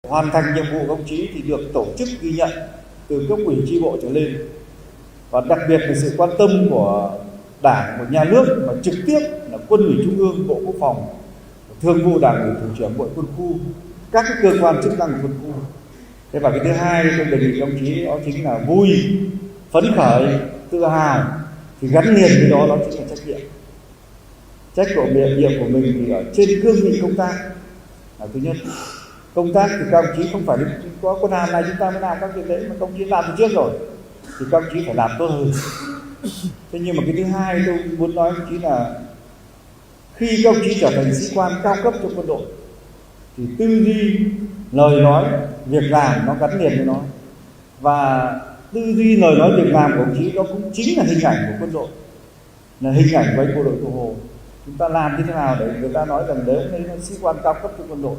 hoàn thành nhiệm vụ của công chí thì được tổ chức ghi nhận từ cấp ủy chi bộ trở lên, và đặc biệt là sự quan tâm của Đảng, của nhà nước, mà trực tiếp là Quân ủy Trung ương, Bộ Quốc phòng, Thường vụ Đảng ủy, Thủ trưởng Bộ Quân khu, các cái cơ quan chức năng của quân khu. Thế và cái thứ hai tôi đề nghị công chí đó chính là vui, phấn khởi, tự hào, thì gắn liền với đó chính là trách nhiệm. Trách nhiệm của mình thì ở trên cương vị công tác là thứ nhất. Công tác thì các ông chí không phải có quân hàm này chúng ta mới làm các việc đấy, mà công chí làm từ trước rồi thì các ông chí phải làm tốt hơn. Thế nhưng mà cái thứ hai tôi muốn nói với chí là khi các ông chí trở thành sĩ quan cao cấp trong quân đội thì tư duy, lời nói, việc làm nó gắn liền với nó, và tư duy, lời nói, việc làm của ông chí đó cũng chính là hình ảnh của quân đội, là hình ảnh của anh bộ đội Cụ Hồ. Chúng ta làm như thế nào để người ta nói rằng đấy là sĩ quan cao cấp trong quân đội.